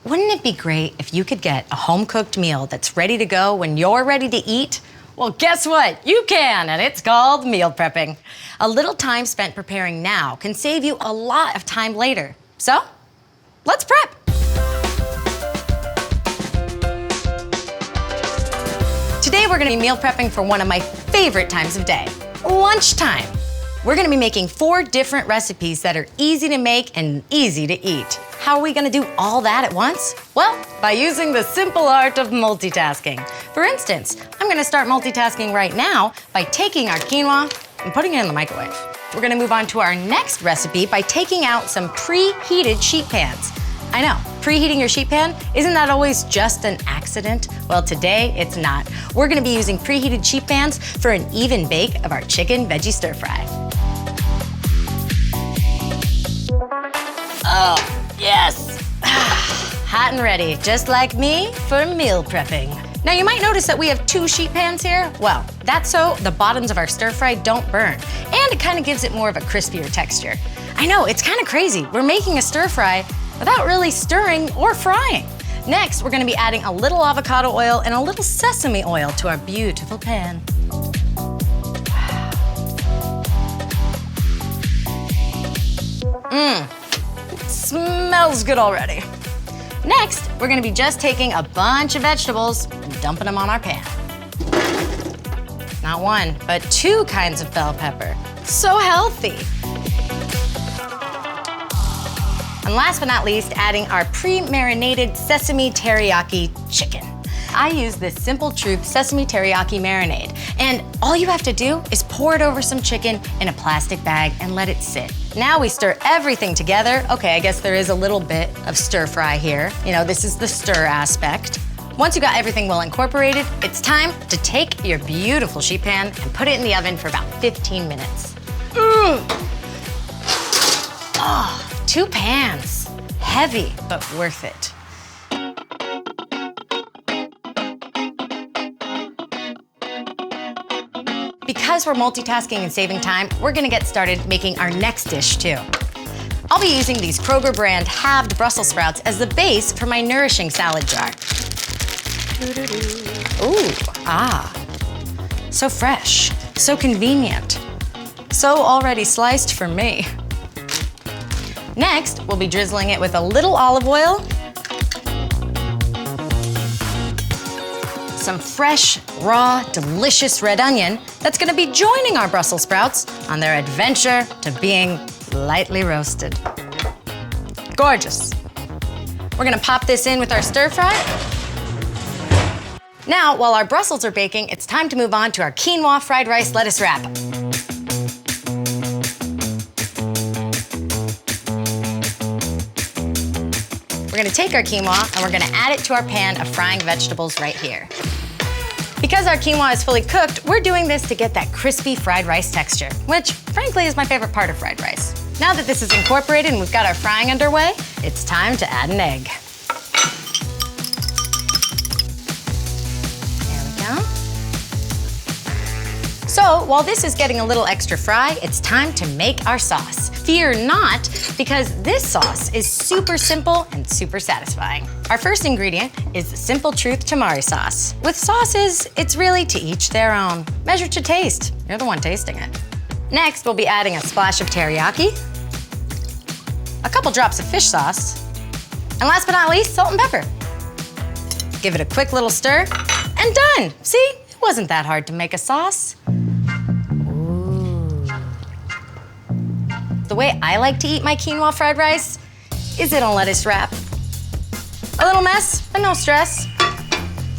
Wouldn't it be great if you could get a home-cooked meal that's ready to go when you're ready to eat? Well, guess what? You can, and it's called meal prepping. A little time spent preparing now can save you a lot of time later. So, let's prep. Today we're gonna be meal prepping for one of my favorite times of day, lunchtime. We're gonna be making 4 different recipes that are easy to make and easy to eat. How are we gonna do all that at once? Well, by using the simple art of multitasking. For instance, I'm gonna start multitasking right now by taking our quinoa and putting it in the microwave. We're gonna move on to our next recipe by taking out some preheated sheet pans. I know, preheating your sheet pan, isn't that always just an accident? Well, today it's not. We're gonna be using preheated sheet pans for an even bake of our chicken veggie stir fry. Oh, yes. Hot and ready, just like me, for meal prepping. Now you might notice that we have 2 sheet pans here. Well, that's so the bottoms of our stir fry don't burn, and it kind of gives it more of a crispier texture. I know, it's kind of crazy. We're making a stir fry without really stirring or frying. Next, we're gonna be adding a little avocado oil and a little sesame oil to our beautiful pan. Smells good already. Next, we're gonna be just taking a bunch of vegetables and dumping them on our pan. Not 1, but 2 kinds of bell pepper. So healthy. And last but not least, adding our pre-marinated sesame teriyaki chicken. I use this Simple Truth sesame teriyaki marinade, and all you have to do is pour it over some chicken in a plastic bag and let it sit. Now we stir everything together. Okay, I guess there is a little bit of stir fry here. You know, this is the stir aspect. Once you got everything well incorporated, it's time to take your beautiful sheet pan and put it in the oven for about 15 minutes. Oh, 2 pans. Heavy, but worth it. Because we're multitasking and saving time, we're gonna get started making our next dish too. I'll be using these Kroger brand halved Brussels sprouts as the base for my nourishing salad jar. Ooh, so fresh, so convenient, so already sliced for me. Next, we'll be drizzling it with a little olive oil, some fresh, raw, delicious red onion that's gonna be joining our Brussels sprouts on their adventure to being lightly roasted. Gorgeous. We're gonna pop this in with our stir fry. Now, while our Brussels are baking, it's time to move on to our quinoa fried rice lettuce wrap. We're gonna take our quinoa and we're gonna add it to our pan of frying vegetables right here. Because our quinoa is fully cooked, we're doing this to get that crispy fried rice texture, which frankly is my favorite part of fried rice. Now that this is incorporated and we've got our frying underway, it's time to add an egg. There we go. So while this is getting a little extra fry, it's time to make our sauce. Fear not, because this sauce is super simple and super satisfying. Our first ingredient is the Simple Truth tamari sauce. With sauces, it's really to each their own. Measure to taste. You're the one tasting it. Next, we'll be adding a splash of teriyaki, a couple drops of fish sauce, and last but not least, salt and pepper. Give it a quick little stir, and done. See, it wasn't that hard to make a sauce. The way I like to eat my quinoa fried rice is in a lettuce wrap. A little mess, but no stress.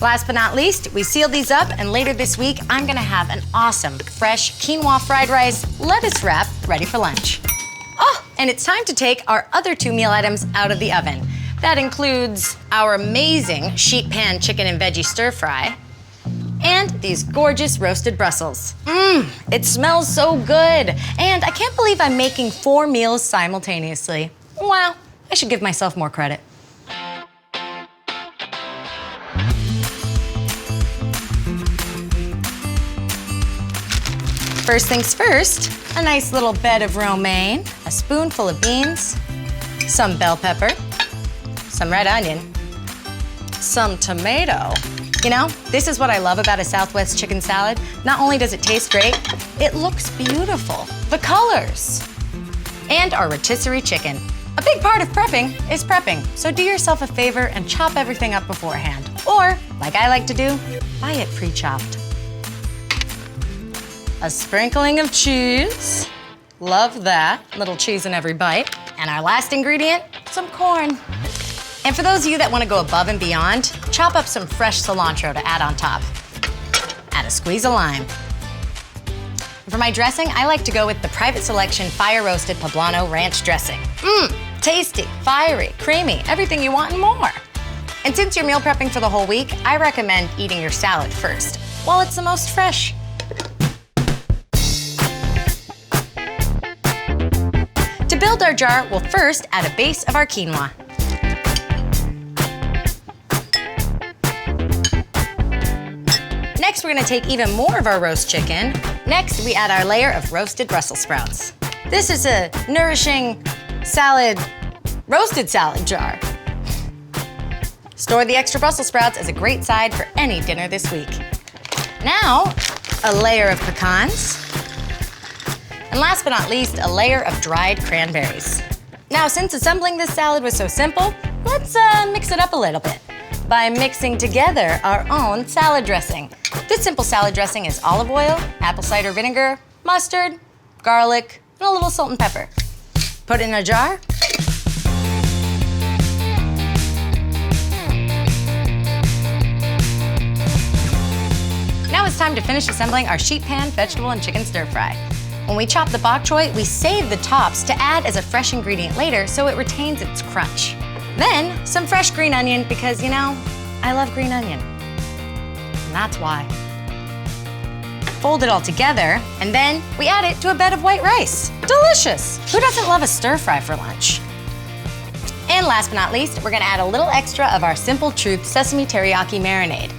Last but not least, we seal these up, and later this week, I'm gonna have an awesome, fresh quinoa fried rice lettuce wrap ready for lunch. Oh, and it's time to take our other 2 meal items out of the oven. That includes our amazing sheet pan chicken and veggie stir fry, and these gorgeous roasted Brussels. It smells so good. And I can't believe I'm making 4 meals simultaneously. Wow, I should give myself more credit. First things first, a nice little bed of romaine, a spoonful of beans, some bell pepper, some red onion, some tomato. You know, this is what I love about a Southwest chicken salad. Not only does it taste great, it looks beautiful. The colors. And our rotisserie chicken. A big part of prepping is prepping, so do yourself a favor and chop everything up beforehand. Or, like I like to do, buy it pre-chopped. A sprinkling of cheese. Love that. Little cheese in every bite. And our last ingredient, some corn. And for those of you that want to go above and beyond, chop up some fresh cilantro to add on top. Add a squeeze of lime. For my dressing, I like to go with the Private Selection Fire Roasted Poblano Ranch Dressing. Tasty, fiery, creamy, everything you want and more. And since you're meal prepping for the whole week, I recommend eating your salad first, while it's the most fresh. To build our jar, we'll first add a base of our quinoa. Next, we're gonna take even more of our roast chicken. Next, we add our layer of roasted Brussels sprouts. This is a nourishing salad, roasted salad jar. Store the extra Brussels sprouts as a great side for any dinner this week. Now, a layer of pecans. And last but not least, a layer of dried cranberries. Now, since assembling this salad was so simple, let's mix it up a little bit by mixing together our own salad dressing. This simple salad dressing is olive oil, apple cider vinegar, mustard, garlic, and a little salt and pepper. Put it in a jar. Now it's time to finish assembling our sheet pan vegetable and chicken stir fry. When we chop the bok choy, we save the tops to add as a fresh ingredient later so it retains its crunch. Then, some fresh green onion because, you know, I love green onion. And that's why. Fold it all together, and then we add it to a bed of white rice. Delicious! Who doesn't love a stir fry for lunch? And last but not least, we're gonna add a little extra of our Simple Truth Sesame Teriyaki Marinade.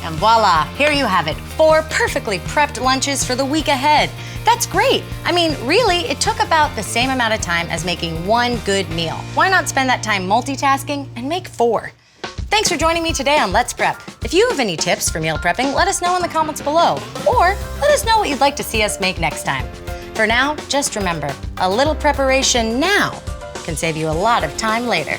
And voila, here you have it, 4 perfectly prepped lunches for the week ahead. That's great. I mean, really, it took about the same amount of time as making one good meal. Why not spend that time multitasking and make 4? Thanks for joining me today on Let's Prep. If you have any tips for meal prepping, let us know in the comments below. Or let us know what you'd like to see us make next time. For now, just remember, a little preparation now can save you a lot of time later.